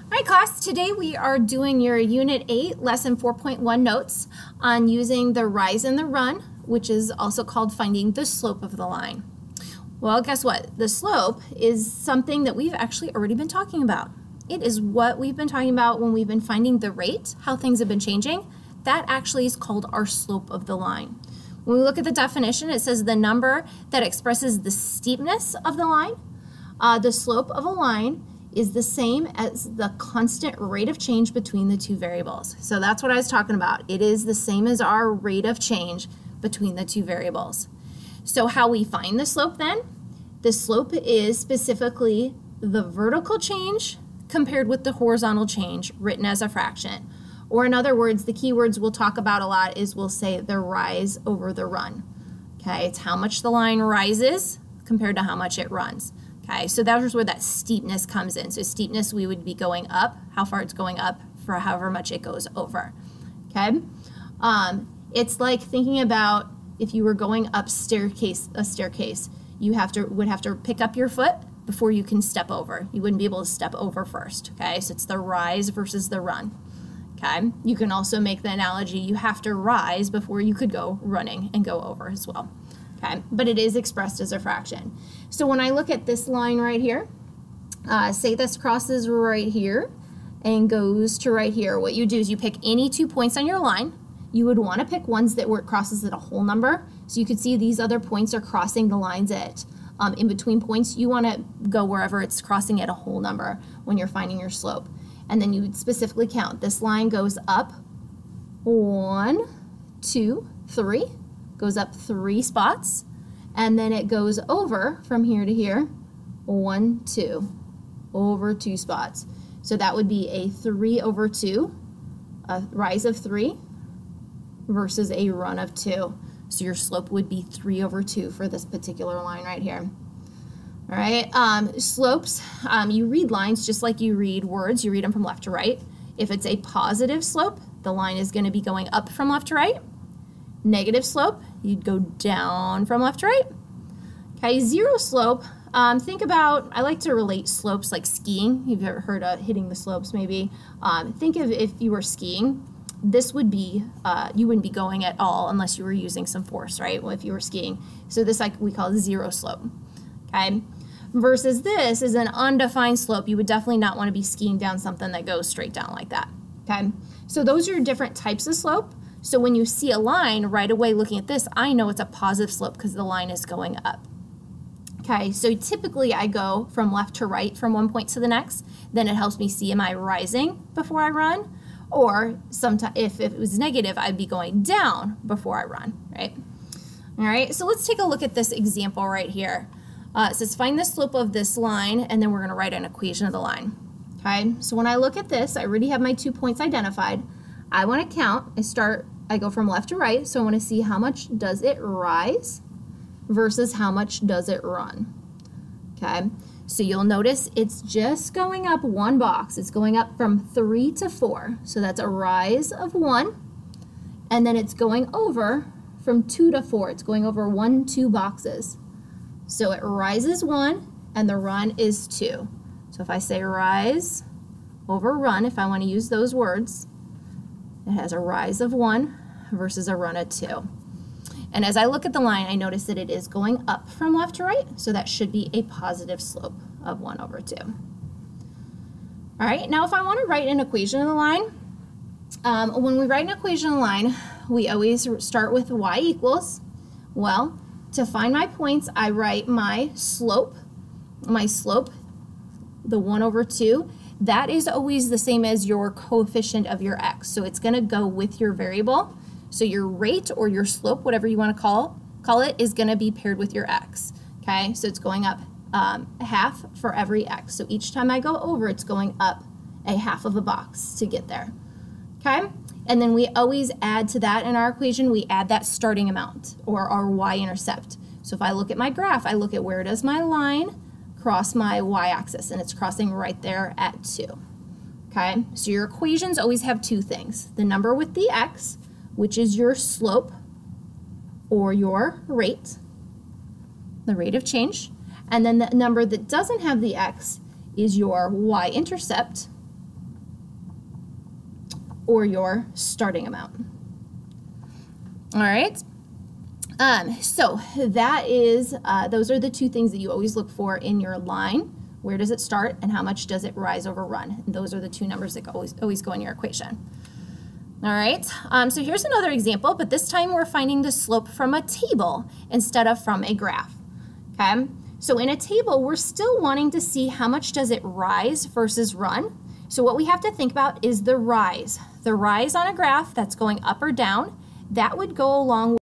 All right, class, today we are doing your Unit 8, Lesson 4.1 notes on using the rise and the run, which is also called finding the slope of the line. Well, guess what? The slope is something that we've actually already been talking about. It is what we've been talking about when we've been finding the rate, how things have been changing. That actually is called our slope of the line. When we look at the definition, it says the number that expresses the steepness of the line. The slope of a line is the same as the constant rate of change between the two variables. So that's what I was talking about. It is the same as our rate of change between the two variables. So how we find the slope then? The slope is specifically the vertical change compared with the horizontal change written as a fraction. Or in other words, the keywords we'll talk about a lot is we'll say the rise over the run. Okay, it's how much the line rises compared to how much it runs. Okay, so that's where that steepness comes in. So steepness, we would be going up, how far it's going up for however much it goes over. Okay, it's like thinking about if you were going up a staircase, you would have to pick up your foot before you can step over. You wouldn't be able to step over first. Okay, so it's the rise versus the run. Okay, you can also make the analogy you have to rise before you could go running and go over as well. Okay, but it is expressed as a fraction. So when I look at this line right here, say this crosses right here and goes to right here, what you do is you pick any 2 points on your line. You would want to pick ones where it crosses at a whole number. So you could see these other points are crossing the lines at in between points. You want to go wherever it's crossing at a whole number when you're finding your slope. And then you would specifically count. This line goes up 1, 2, 3. Goes up 3 spots, and then it goes over from here to here, 1, 2, over 2 spots. So that would be a 3 over 2, a rise of 3 versus a run of 2. So your slope would be 3 over 2 for this particular line right here. All right, slopes, you read lines just like you read words. You read them from left to right. If it's a positive slope, the line is going to be going up from left to right. Negative slope, you'd go down from left to right. Okay, zero slope, think about, I like to relate slopes like skiing. You've ever heard of hitting the slopes maybe. Think of if you were skiing, this would be, you wouldn't be going at all unless you were using some force, right? Well, if you were skiing. So this we call zero slope, okay? Versus this is an undefined slope. You would definitely not want to be skiing down something that goes straight down like that, okay? So those are different types of slope. So when you see a line right away looking at this, I know it's a positive slope because the line is going up. Okay, so typically I go from left to right from one point to the next. Then it helps me see, am I rising before I run? Or sometimes if it was negative, I'd be going down before I run, right? All right, so let's take a look at this example right here. It says find the slope of this line, and then we're going to write an equation of the line. Okay, so when I look at this, I already have my 2 points identified. I want to count. I go from left to right, so I want to see how much does it rise versus how much does it run. Okay, so you'll notice it's just going up 1 box. It's going up from 3 to 4, so that's a rise of 1, and then it's going over from 2 to 4. It's going over 2 boxes. So it rises 1, and the run is 2. So if I say rise over run, if I want to use those words, it has a rise of 1 versus a run of 2. And as I look at the line, I notice that it is going up from left to right, so that should be a positive slope of 1 over 2. All right, now if I want to write an equation of the line, when we write an equation of the line, we always start with y equals. Well, to find my points, I write my slope, the 1 over 2. That is always the same as your coefficient of your x. So it's going to go with your variable. So your rate or your slope, whatever you want to call it, is going to be paired with your x. Okay, so it's going up half for every x. So each time I go over, it's going up a half of a box to get there. Okay, and then we always add to that in our equation, we add that starting amount or our y-intercept. So if I look at my graph, I look at where does my line cross my y-axis, and it's crossing right there at 2. Okay, so your equations always have 2 things. The number with the x, which is your slope or your rate, the rate of change, and then the number that doesn't have the x is your y-intercept or your starting amount. All right. So that is, those are the two things that you always look for in your line. Where does it start and how much does it rise over run? And those are the two numbers that always go in your equation. All right, so here's another example, but this time we're finding the slope from a table instead of from a graph, okay? So in a table, we're still wanting to see how much does it rise versus run. So what we have to think about is the rise. The rise on a graph that's going up or down, that would go along with